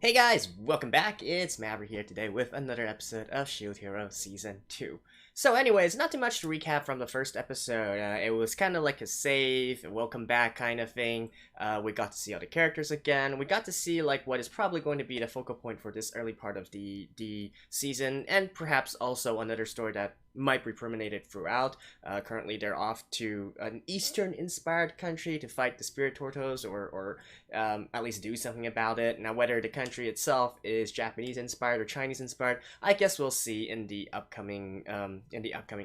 Hey guys, welcome back. It's Maverick here today with another episode of Shield Hero Season 2. So anyways, not too much to recap from the first episode. It was kind of like a save, a welcome back kind of thing. We got to see all the characters again. We got to see like what is probably going to be the focal point for this early part of the season, and perhaps also another story that might be permeated throughout. Currently they're off to an Eastern-inspired country to fight the Spirit Tortos, or at least do something about it. Now, whether the country itself is Japanese-inspired or Chinese-inspired, I guess we'll see in the upcoming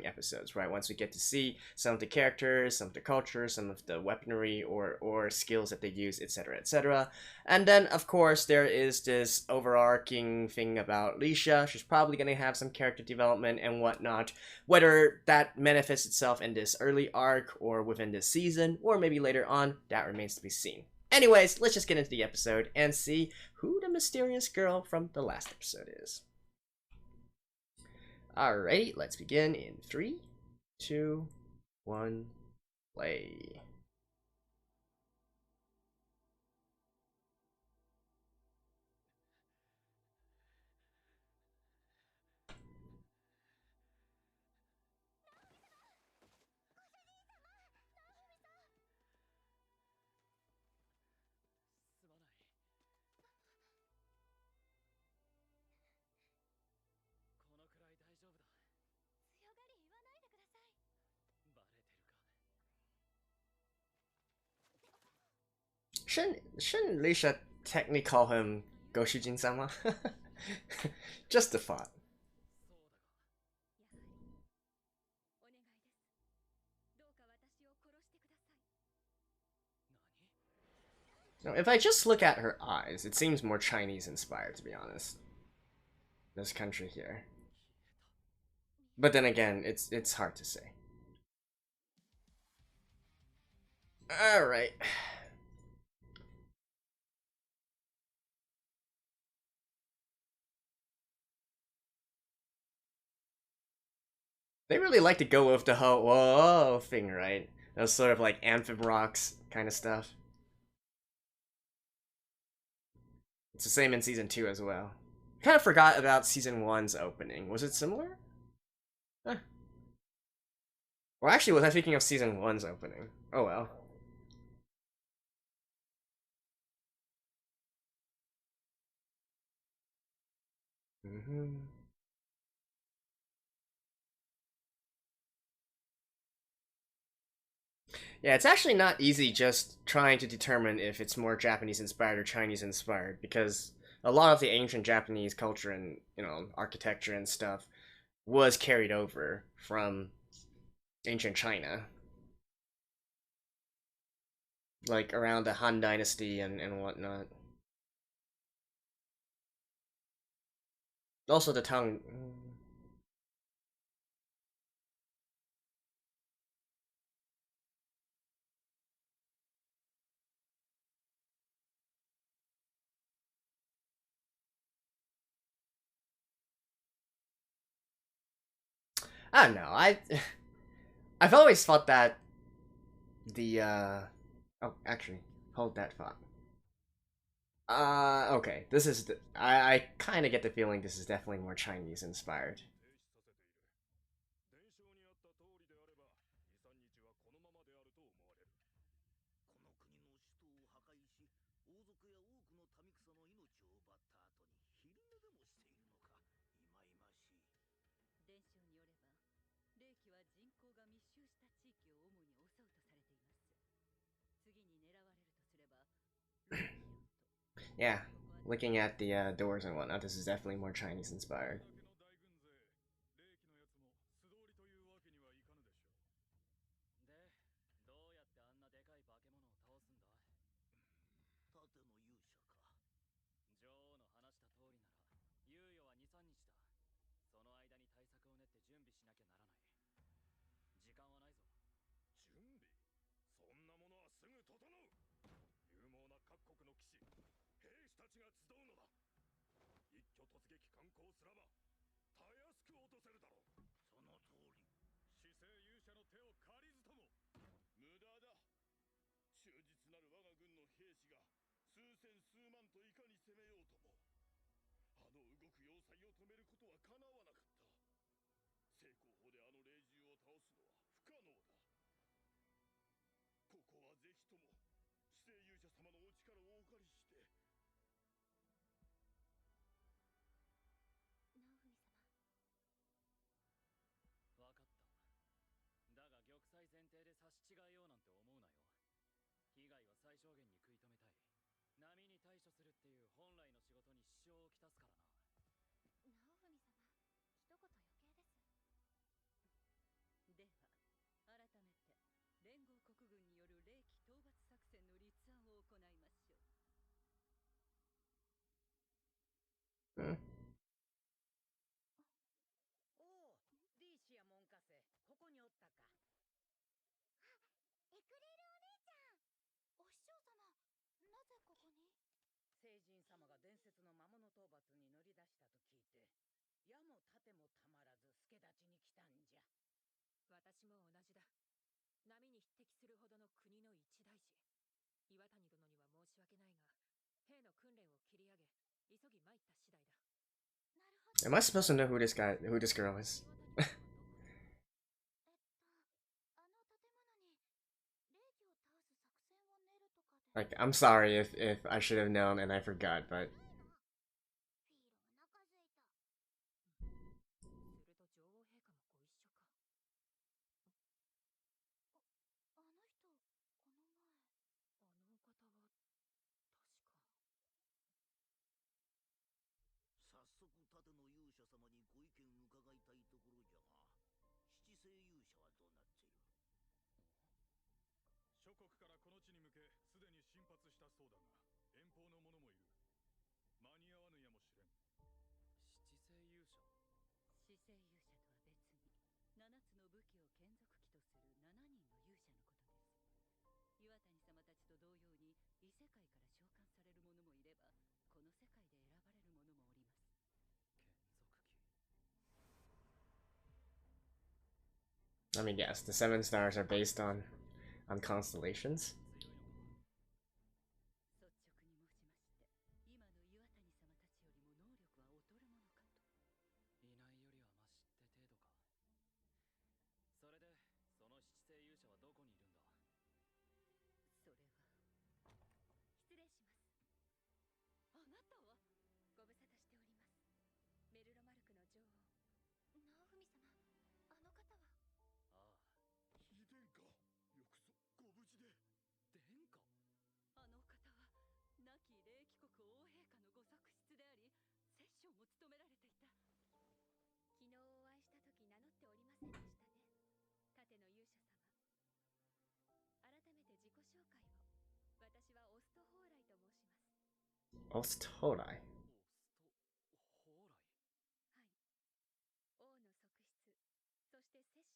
episodes, right? Once we get to see some of the characters, some of the culture, some of the weaponry or skills that they use, etc., etc. And then, of course, there is this overarching thing about Yuusha. She's probably going to have some character development and whatnot. Whether that manifests itself in this early arc or within this season, or maybe later on, that remains to be seen. Anyways, let's just get into the episode and see who the mysterious girl from the last episode is. Alright, let's begin in 3, 2, 1, play. Shouldn't Yuusha technically call him Goshujin-sama? Just a thought. Now, if I just look at her eyes, it seems more Chinese-inspired, to be honest. This country here. But then again, it's hard to say. Alright. They really like to go with the whole whoa thing, right? Those sort of like amphib rocks kind of stuff. It's the same in season 2 as well. Kind of forgot about season 1's opening. Was it similar? Huh. Well, actually, was I thinking of season 1's opening? Oh well. Yeah, it's actually not easy just trying to determine if it's more Japanese inspired or Chinese inspired, because a lot of the ancient Japanese culture and, architecture and stuff was carried over from ancient China, like around the Han Dynasty and whatnot. Also, the Tang. I don't know. I've always thought that the oh, actually, hold that thought. Okay. This is I kind of get the feeling this is definitely more Chinese inspired. Yeah, looking at the doors and whatnot, this is definitely more Chinese inspired. すのは不可能だ。ここはぜひとも死生勇者様のお力をお借りして。直文様。分かった。だが玉砕前提で差し違えようなんて思うなよ。被害は最小限に食い止めたい。波に対処するっていう本来の仕事に支障をきたすからな。直文様、一言余計です。では改めて連合国軍による霊気討伐作戦の立案を行いましょう。おお、リーシやモンカセ、ここにおったか。あ、エクレールお姉ちゃん。お師匠様、なぜここに？聖人様が伝説の魔物討伐に乗り出したと聞いて、矢も盾もたまらず助太刀に来たんじゃ。私も同じだ。波に匹敵するほどの国の一大事。岩谷殿には申し訳ないが、兵の訓練を切り上げ、急ぎ参った次第だ。なるほど。Am I supposed to know who this girl is? あの建物に霊気を倒す作戦を練るとかで。Like, I'm sorry if I should have known and I forgot, but ピーロお腹すいた。すると女王陛下もご一緒か。あの人、この前。あのお方は、確か。早速盾の勇者様にご意見伺いたいところじゃが、七星勇者はどうなっている？諸国からこの地に向けすでに進発したそうだが、遠方の者もいる。間に合わぬやもしれん。七星勇者。死生勇者とは別に7つの武器を眷属機とする7人の勇者のことです。岩谷様たちと同様に異世界から召喚される者もいれば、この世界で選ばれる者もおります。眷属機。 let me guess, the 7 stars are based on constellations? 率直に申しまして、今の岩谷様たちよりも能力は劣るものかと。いないよりはマシって程度か。それでその七星勇者はどこにいるんだ？それは。失礼します。あなたは？ご無沙汰しております。メルロマルクの女王。直文様、あの方は？ああ、貴殿下、よくぞご無事で。殿下。あの方は亡き霊気国王陛下のご側室であり、摂政も務められていた。昨日お会いした時名乗っておりませんでしたね。盾の勇者様。改めて自己紹介を。私はオストホーライと申します。Ostorai. オストホーライ。はい。王の側室、そして摂政。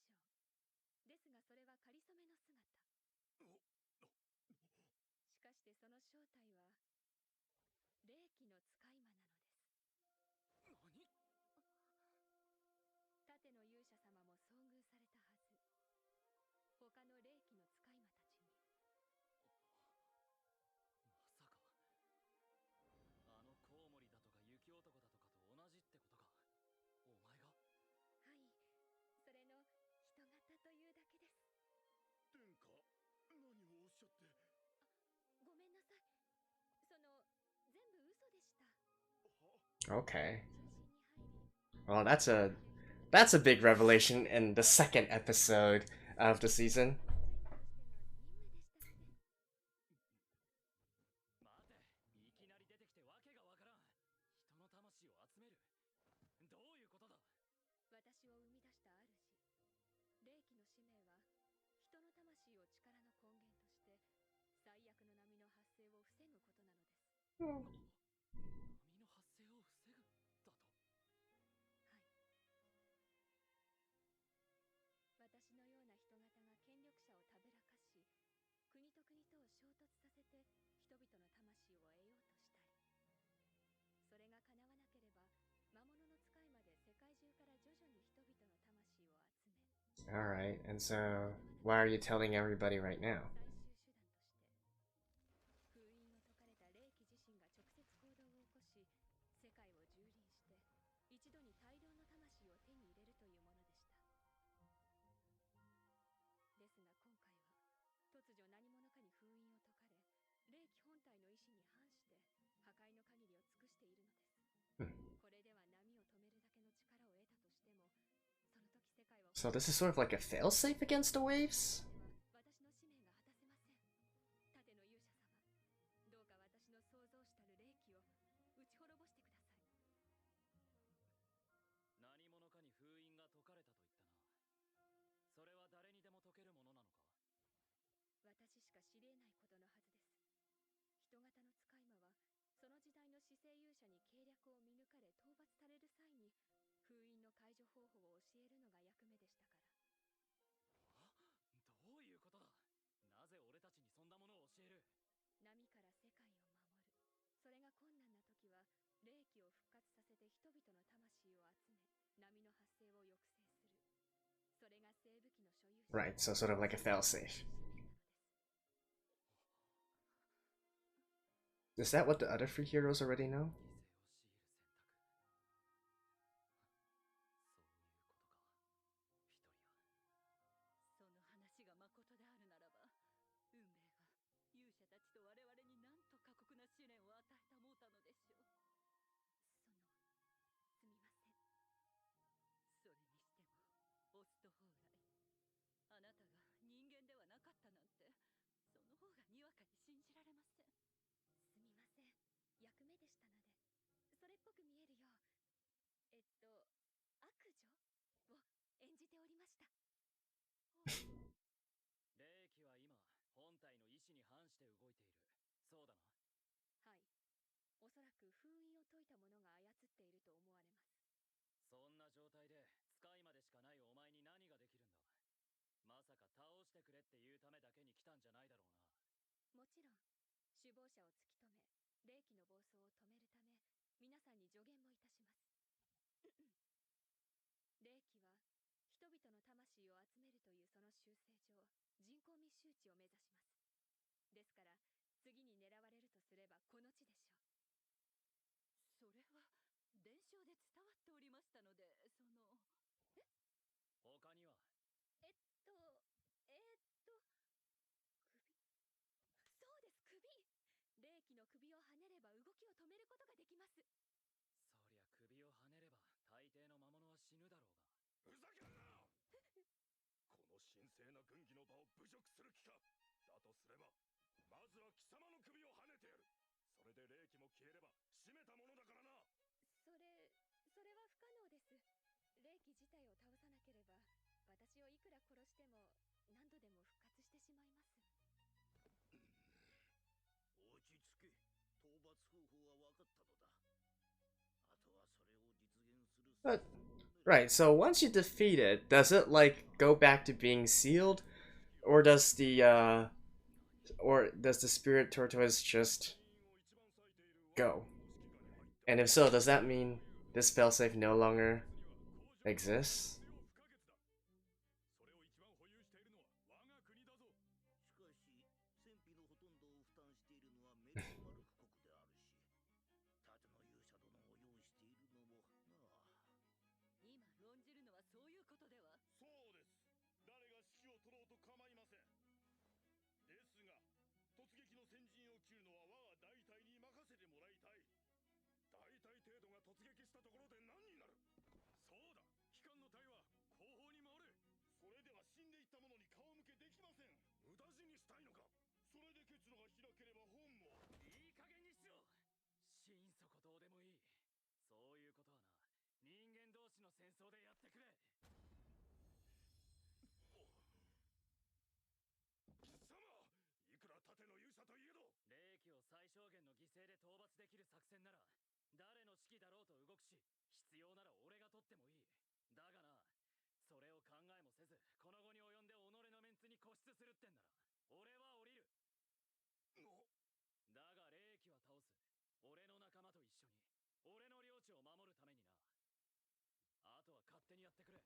ですがそれは仮初めの姿。しかしてその正体は霊気の使い魔なのです。何？盾の勇者様も遭遇されたはず。他の霊気の使い魔たちに。まさかあのコウモリだとか雪男だとかと同じってことか。お前が？はい、それの人型というだけです。殿下、何をおっしゃって。ごめんなさい。その全部嘘でした。 Okay. 中心に入り。 Well, that's a big revelation in the second episode of the season. 待て、いきなり出てきてわけがわからん。人の魂を集める。どういうことだ？私を生み出した主。霊気の使命は人の魂を力の根源として最悪の波の発生を防ぐことなのです。波の発生を防ぐだと？はい。私のような人型が権力者をたぶらかし、国と国とを衝突させて人々の魂を得ようとしたり、それが叶わなければ魔物の使いまで世界中から徐々に人々の魂を集め。 Alright, and so why are you telling everybody right now? 最終手段として封印を解かれた霊気自身が直接行動を起こし、世界を蹂躙して一度に大量の魂を手に入れるというものでした。志に反して破壊の限りを尽くしているのです。これでは波を止めるだけの力を得たとしても、その時世界は So this is sort of like a failsafe against the waves? 私の使命が果たせません。盾の勇者様、どうか私の想像したる霊気を打ち滅ぼしてください。何者かに封印が解かれたと言ったな。それは誰にでも解けるものなのか？私しか知り得ないことのはずです。人型の使い魔はその時代の死生勇者に計略を見抜かれ討伐される際に封印の解除方法を教えるのが役目でしたから。どういうことだ？なぜ俺たちにそんなものを教える？波から世界を守る。それが困難な時は霊気を復活させて人々の魂を集め波の発生を抑制する。それが生武器の所有者。 Right, so sort of like a failsafe. Is that what the other three heroes already know? その話が誠であるならば、運命は勇者たちと我々になんと過酷な試練を与えたもうたのでしょう。すみません。それにしてもオストホーライ、あなたが人間ではなかったなんて、その方がにわかに信じられません。すみません。役目でしたので、それっぽく見えるよう、悪女を演じておりました。霊気は今、本体の意志に反して動いている。そうだな。はい。おそらく封印を解いた者が操っていると思われます。そんな状態で使いまでしかないお前に何ができるんだ？まさか倒してくれっていうためだけに来たんじゃないだろうな。もちろん、首謀者を突き止め、霊気の暴走を止めるため、皆さんに助言もいたします。霊気は、人々の魂を集めるというその習性上、人口密集地を目指します。ですから、次に狙われるとすればこの地でしょう。それは伝承で伝わっておりましたので、他には？首。そうです、首。霊気の首を跳ねれば動きを止めることができます。そりゃ首を跳ねれば大抵の魔物は死ぬだろうが。ふざけんな！この神聖な軍議の場を侮辱する気か？だとすればまずは貴様の首を跳ねてやる。それで霊気も消えれば締めたものだからな。それは不可能です。霊気自体を倒さなければ、私をいくら殺しても何度でも復活してしまいます。落ち着け。討伐方法は分かったのだ。あとはそれを実現する。Right, so once you defeat it, does it like go back to being sealed? Or does the spirit tortoise just go? And if so, does that mean this failsafe no longer exists? それを一番保有しているのは我が国だぞ。しかし戦費のほとんどを負担しているのはメトマルク国であるし、盾の勇者殿を用意しているのもなあ。今論じるのはそういうことでは？そうです。誰が指揮を取ろうと構いません。ですが突撃の先陣を切るのは我が大隊に任せてもらいたい。大隊程度が突撃したところで何になる？そうだ、機関の隊は後方に回れ。それでは死んでいった者に顔向けできません。無駄死にしたいのか？それで結露が開ければ本も。いい加減にしろ。心底どうでもいい。そういうことはな、人間同士の戦争でやってくれ。貴様、いくら盾の勇者といえど、霊気を最小限の犠牲で討伐できる作戦なら誰の指揮だろうと動くし、必要なら俺が取ってもいい。だがな、それを考えもせずこの後に及んで己のメンツに固執するってんなら俺は降りる。だが霊気は倒す。俺の仲間と一緒に俺の領地を守るためにな。あとは勝手にやってくれ。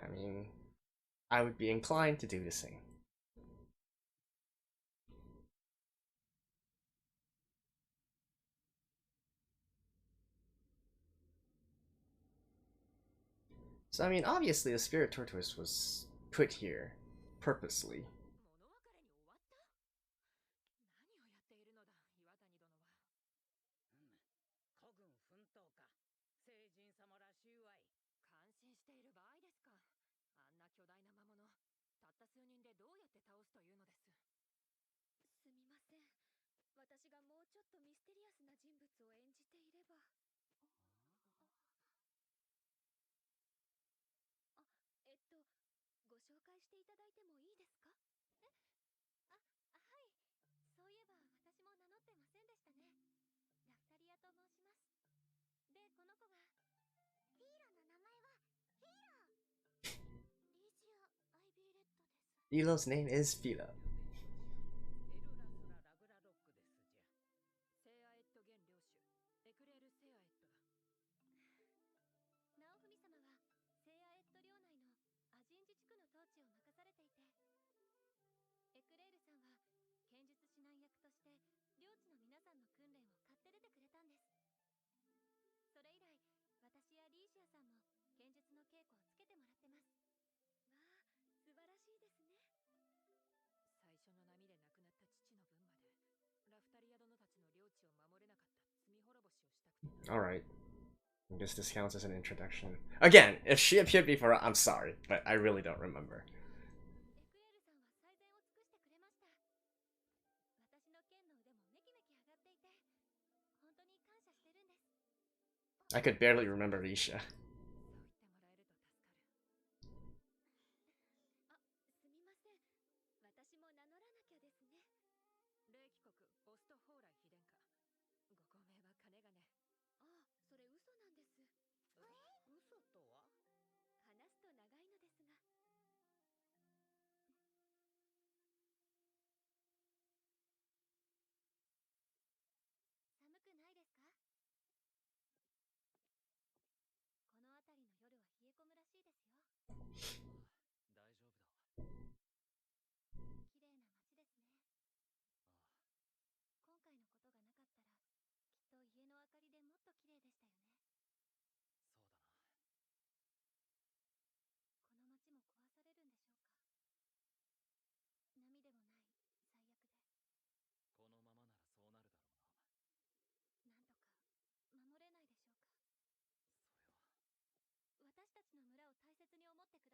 I mean, I would be inclined to do the same. So I mean, obviously the spirit tortoise was put here purposely. どうか聖人様らしいわい。感心している場合ですか。あんな巨大な魔物、たった数人でどうやって倒すというのです。すみません。私がもうちょっとミステリアスな人物を演じていれば。あ、ご紹介していただいてもいいですか？はい。そういえば私も名乗ってませんでしたね。ラフタリアと申します。で、この子がフィーラの名前はフィーラリージア・アイビーレッドです。 Philo's name is Philo. エルラスラ・ラグラロックですじゃ。セアエット現領主エクレール・セアエットだ。ナオフミ様はセアエット領内のアジン自治区の統治を任されていて、エクレールさんは剣術指南役として領地の皆さんの訓練を買って出てくれたんです。それ以来私やリーシアさんも剣術の稽古をつけてもらってます。わあ、素晴らしいですね。最初の波で亡くなった父の分までラフタリア殿たちの領地を守れなかった罪滅ぼしをしたくてな。 Alright. I guess this counts as an introduction. Again, if she appeared before, I'm sorry, but I really don't remember. エクレールさんは最善を尽くしてくれました。私の剣の腕もめきめき上がっていて本当に感謝してるんです。 I could barely remember Risha. そう言ってもらえると助かる。あ、すみません。私も名乗らなきゃですね。霊気国オストホーライ秘伝家。ご公明は金がね。ああ、それ嘘なんです。嘘とは？話すと長いのですが。寒くないですか？この辺りの夜は冷え込むらしいですよ。大丈夫だ。綺麗な街ですね。ああ、今回のことがなかったらきっと家の明かりでもっと綺麗でしたよね。そうだな。この街も壊されるんでしょうか。波でもない最悪で、このままならそうなるだろうな。なんとか守れないでしょうか。それは。私たちの村を大切に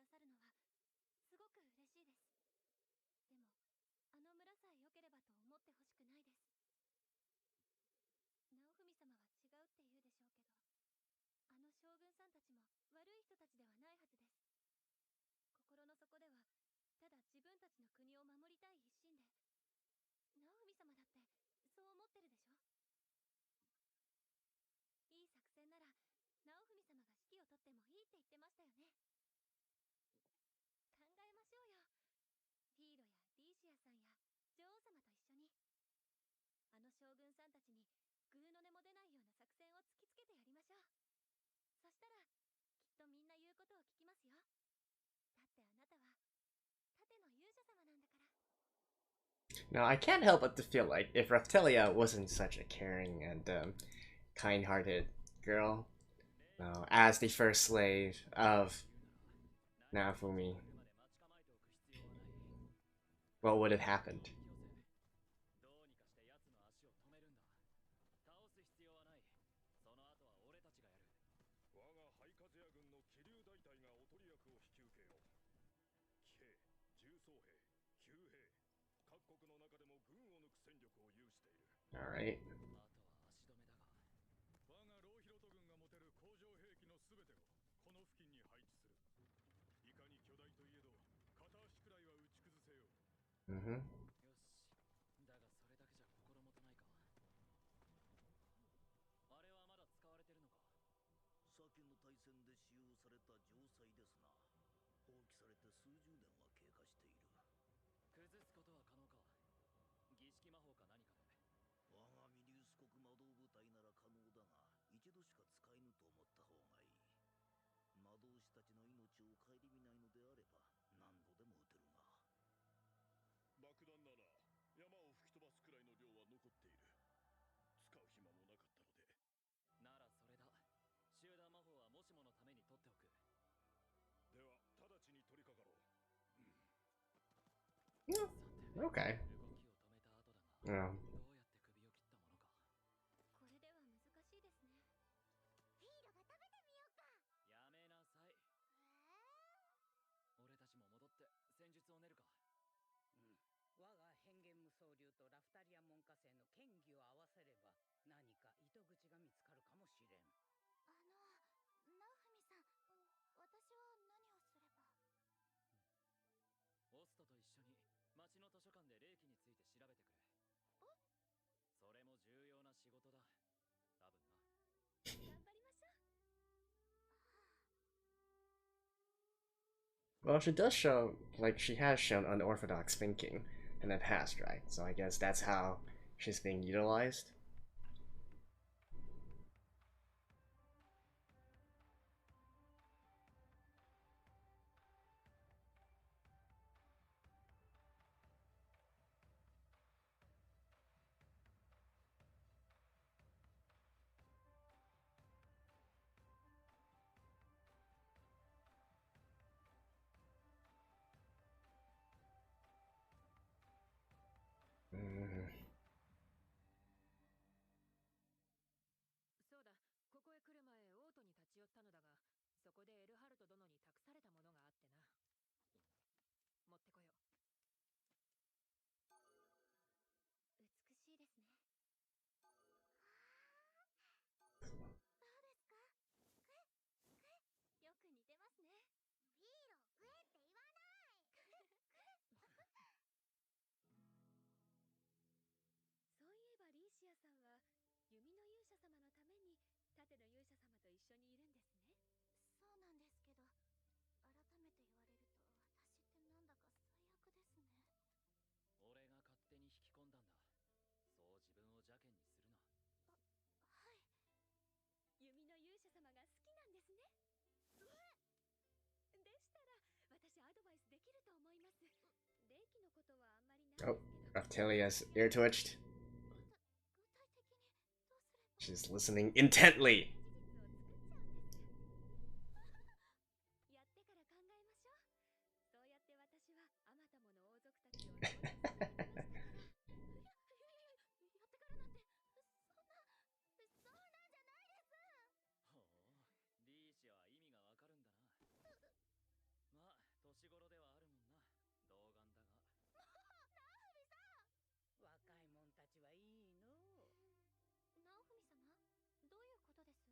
思ってくださるのはすごく嬉しいです。でもあの村さえ良ければと思ってほしくないです。ナオフミ様は違うって言うでしょうけど、あの将軍さんたちも悪い人たちではないはずです。心の底ではただ自分たちの国を守りたい一心で。ナオフミ様だってそう思ってるでしょ。いい作戦ならナオフミ様が指揮を取ってもいいって言ってましたよね。考えましょうよ。フィーロやリーシアさんや女王様と一緒に。あの将軍さんたちにグーの音も出ないような作戦を突きつけてやりましょう。そしたらきっとみんな言うことを聞きますよ。だってあなたは盾の勇者様なんだから。 Now, I can't help but to feel like if Raftelia wasn't such a caring and kind-hearted girl, as the first slave of Naofumi, what would have happened? どうにかして奴の足を止めるんだ。倒す必要はない。その後は俺たちがやる。我がハイカズヤ軍の気流大隊がおとり役を引き受けよう。騎兵、重装兵、騎兵、各国の中でも軍を抜く戦力を有している。 Alright. あとは足止めだが。我がローヒロト軍が持てる工場兵器の全てをこの付近に配置する。いかに巨大といえど片足くらいは打ち崩せよう。Mm-hmm. よし。だがそれだけじゃ心もとないか。あれはまだ使われてるのか。先の大戦で使用された城塞ですな。放棄されて数十年は経過している。崩すことは可能か。儀式魔法か何かで。我がミリウス国魔導部隊なら可能だが、一度しか使えぬと思った方がいい。魔導士たちの命を顧みないのであれば何度でも撃てるが。爆弾なら山を吹き飛ばすくらいの量は残っている。使う暇もなかったので。ならそれだ。集団魔法はもしものために取っておく。では直ちに取り掛かろう。Okay. 動きを止めた後だが、 Yeah. どうやって首を切ったものか。これでは難しいですね。糸口が見つかるかもしれん。ナオフミさん、私は何をすれば。オストと一緒に町の図書館で霊気について調べてくれ。それも重要な仕事だ。多分な。頑張りましょう。Well, she does show, like, she has shown unorthodox thinking in the past, right? So I guess that's how she's being utilized. Mm. そうだ、ここへ来る前、オートに立ち寄ったのだが、そこでエルハルト殿に託されたものがあってな。持ってこよう。美しいですね。どうですか？よく似てますね。フィーロ、グエって言わない。そういえばリーシアさんは弓の勇者様のために盾の勇者様と一緒にいるんですね。そうなんですけど、改めて言われると私ってなんだか最悪ですね。俺が勝手に引き込んだんだ。そう自分を邪険にするな。はい。弓の勇者様が好きなんですね。でしたら私アドバイスできると思います。霊気のことはあんまりないですけど。Oh, Raptilia's ear twitched. 具体的にどうすれば。 She's listening intently. やってから考えましょう。そうやって私はあまたもの王族たちをやってからなんてそんなんじゃないです。ほう、リーシは意味がわかるんだな。まあ、年頃ではあるもんな。童顔だが。ナオフミさん。若いもんたちはいいの。ナオフミ様、どういうことです？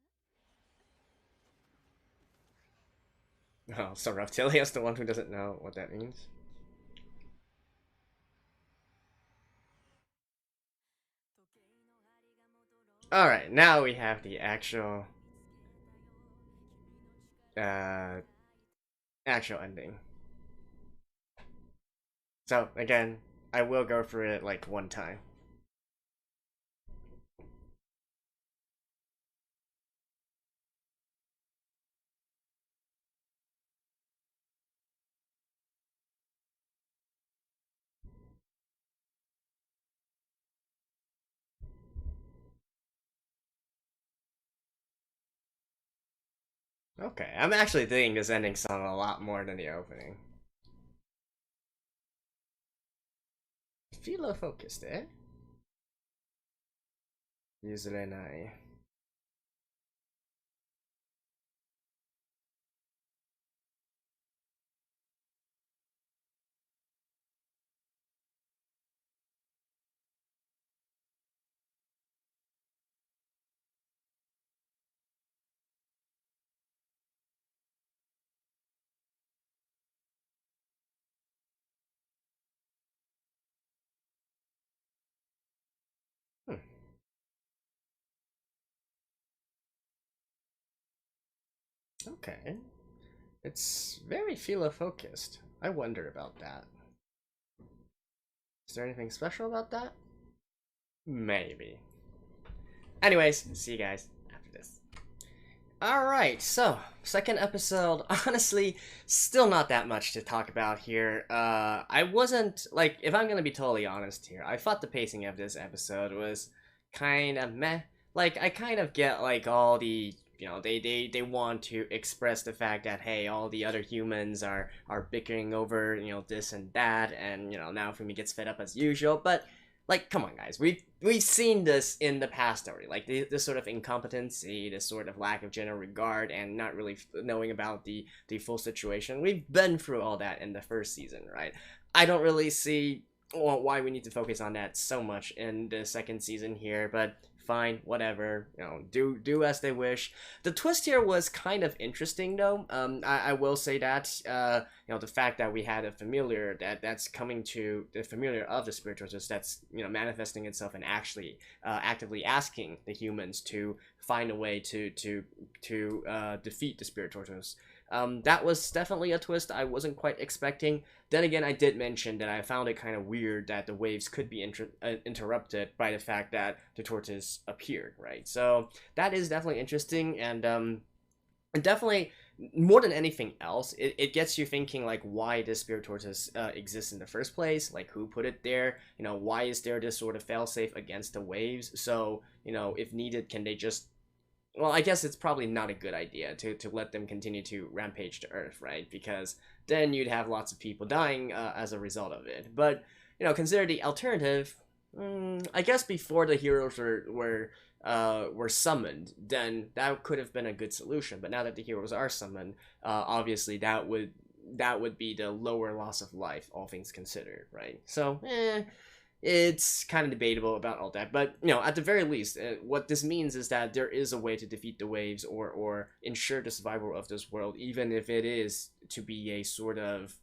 Oh, so Raptilia's the one who doesn't know what that means. Alright, now we have the actual actual ending. So again, I will go through it like one time. Okay, I'm actually digging this ending song a lot more than the opening. Philo focused, eh? Yuzurenai. Okay. It's very Philo focused. I wonder about that. Is there anything special about that? Maybe. Anyways, see you guys after this. Alright, so, second episode. Honestly, still not that much to talk about here. I wasn't, like, if I'm gonna be totally honest here, I thought the pacing of this episode was kind of meh. Like, I kind of get, like, all the, you know, they want to express the fact that, hey, all the other humans are bickering over, you know, this and that, and, you know, Naofumi gets fed up as usual, but like, come on, guys. We've seen this in the past already. Like, this sort of incompetency, this sort of lack of general regard, and not really knowing about the full situation. We've been through all that in the first season, right? I don't really see why we need to focus on that so much in the second season here, but fine, whatever, do as they wish. The twist here was kind of interesting, though. I will say that, the fact that we had a familiar that's coming to the familiar of the spirit tortoise that's, manifesting itself and actually actively asking the humans to find a way to defeat the spirit tortoise. That was definitely a twist I wasn't quite expecting. Then again, I did mention that I found it kind of weird that the waves could be interrupted by the fact that the tortoise appeared, right? So that is definitely interesting, and definitely, more than anything else, it gets you thinking, like, why this spirit tortoise exists in the first place, like, who put it there, why is there this sort of failsafe against the waves, so, if needed, can they just, well, I guess it's probably not a good idea to let them continue to rampage to Earth, right? Because then you'd have lots of people dying as a result of it. But, consider the alternative. I guess before the heroes were summoned, then that could have been a good solution. But now that the heroes are summoned, obviously that would be the lower loss of life, all things considered, right? So, it's kind of debatable about all that, but at the very least, what this means is that there is a way to defeat the waves or ensure the survival of this world, even if it is to be a sort of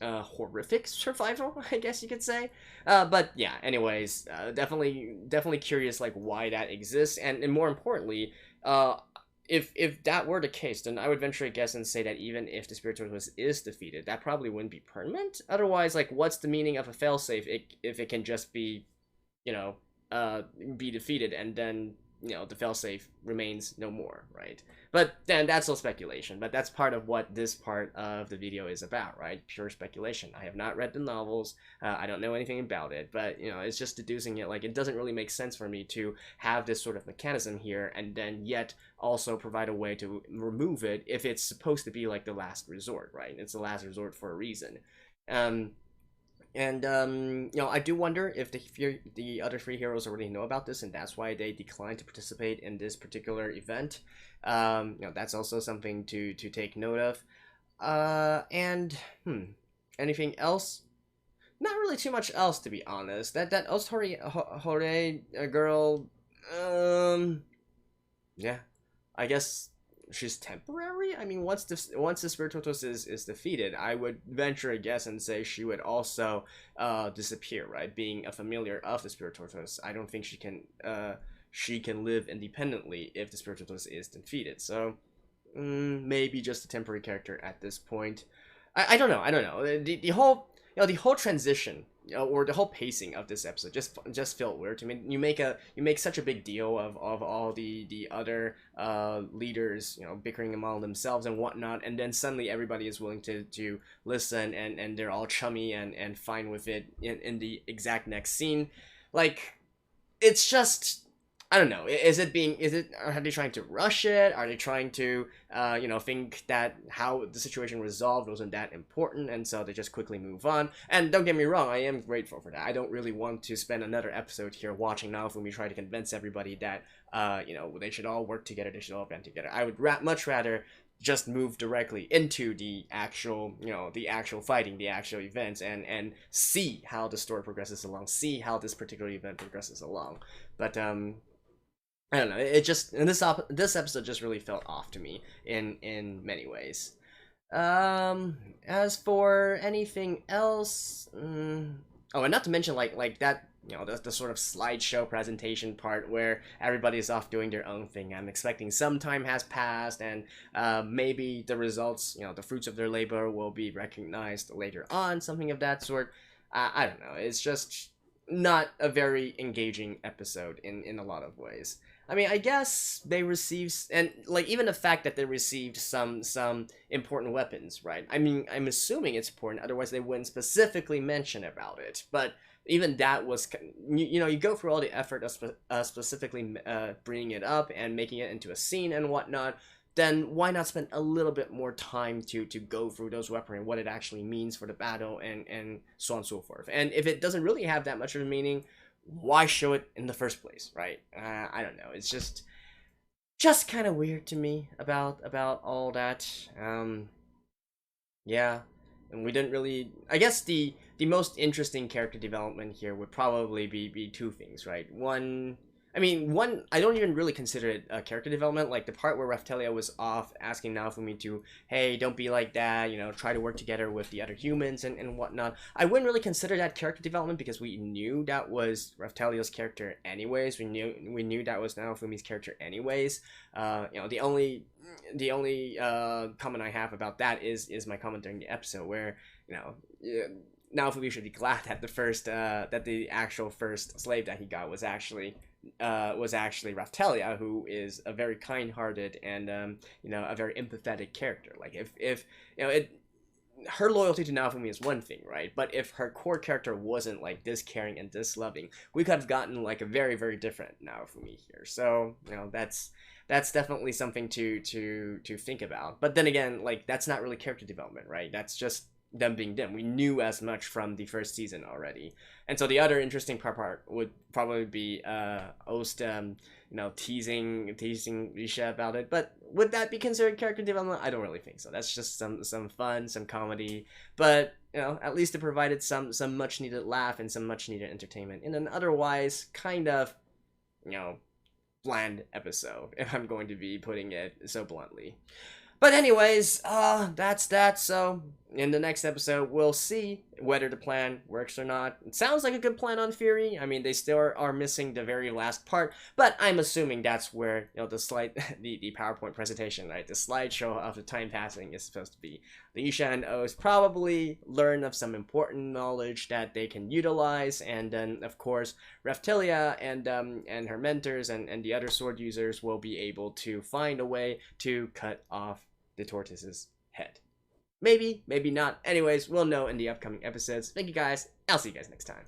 horrific survival, I guess you could say. But yeah, anyways, definitely curious, like, why that exists, and more importantly, if that were the case, then I would venture a guess and say that even if the spirit tortoise is defeated, that probably wouldn't be permanent. Otherwise, like, what's the meaning of a failsafe if it can just be, be defeated and then, the failsafe remains no more, right? But then that's all speculation, but that's part of what this part of the video is about, right? Pure speculation. I have not read the novels, I don't know anything about it, but, it's just deducing it. Like, it doesn't really make sense for me to have this sort of mechanism here and then yet also provide a way to remove it if it's supposed to be like the last resort, right? It's the last resort for a reason. I do wonder if the other three heroes already know about this, and that's why they declined to participate in this particular event. That's also something to take note of. Anything else? Not really too much else, to be honest. That Hore girl, yeah, I guess she's temporary. I mean, once the spirit tortoise is defeated, I would venture a guess and say she would also disappear, right? Being a familiar of the spirit tortoise, I don't think she can live independently if the spirit tortoise is defeated. So maybe just a temporary character at this point. I don't know. The whole transition, or the whole pacing of this episode just felt weird to me. You make such a big deal of all the other leaders, bickering among themselves and whatnot, and then suddenly everybody is willing to listen, and they're all chummy and fine with it in the exact next scene. Like, it's just, I don't know. Are they trying to rush it? Are they trying to, think that how the situation resolved wasn't that important, and so they just quickly move on? And don't get me wrong, I am grateful for that. I don't really want to spend another episode here watching Naofumi try to convince everybody that, they should all work together, they should all band together. I would much rather just move directly into the actual, fighting, the actual events, and see how the story progresses along, see how this particular event progresses along. But, I don't know. It just, and this episode just really felt off to me in many ways. As for anything else, and not to mention like that, the sort of slideshow presentation part where everybody's off doing their own thing. I'm expecting some time has passed, and maybe the results, the fruits of their labor will be recognized later on, something of that sort. I don't know. It's just not a very engaging episode in a lot of ways. I mean, I guess they received, and like even the fact that they received some important weapons, right? I mean, I'm assuming it's important, otherwise they wouldn't specifically mention about it. But even that was, you go through all the effort of specifically bringing it up and making it into a scene and whatnot. Then why not spend a little bit more time to go through those weaponry and what it actually means for the battle and so on and so forth. And if it doesn't really have that much of a meaning, why show it in the first place, right? I don't know. It's just kind of weird to me about all that. Yeah, and we didn't really. I guess the most interesting character development here would probably be two things, right? One, I mean, one, I don't even really consider it a character development. Like the part where Raftelia was off asking Naofumi to, hey, don't be like that, you know, try to work together with the other humans and whatnot. I wouldn't really consider that character development because we knew that was Raftelia's character anyways. We knew that was Naofumi's character anyways. You know, the only comment I have about that is my comment during the episode where, you know, Naofumi should be glad that the actual first slave that he got was actually Raftelia, who is a very kind-hearted and you know, a very empathetic character. Like if you know her loyalty to Naofumi is one thing, right? But if her core character wasn't like this caring and this loving, we could have gotten like a very, very different Naofumi here. So, you know, that's definitely something to think about. But then again, like that's not really character development, right? That's just them being them. We knew as much from the first season already. And so the other interesting part would probably be Ost you know, teasing Yuusha about it. But would that be considered character development? I don't really think so. That's just some fun, some comedy. But, you know, at least it provided some much needed laugh and some much needed entertainment in an otherwise kind of, you know, bland episode, if I'm going to be putting it so bluntly. But anyways, that's that. So in the next episode, we'll see whether the plan works or not. It sounds like a good plan on theory. I mean, they still are missing the very last part, but I'm assuming that's where, you know, the PowerPoint presentation, right, the slideshow of the time passing is supposed to be. The Yuusha and O's probably learn of some important knowledge that they can utilize, and then of course Raftelia and her mentors and the other sword users will be able to find a way to cut off the tortoise's head. Maybe, maybe not. Anyways, we'll know in the upcoming episodes. Thank you guys. I'll see you guys next time.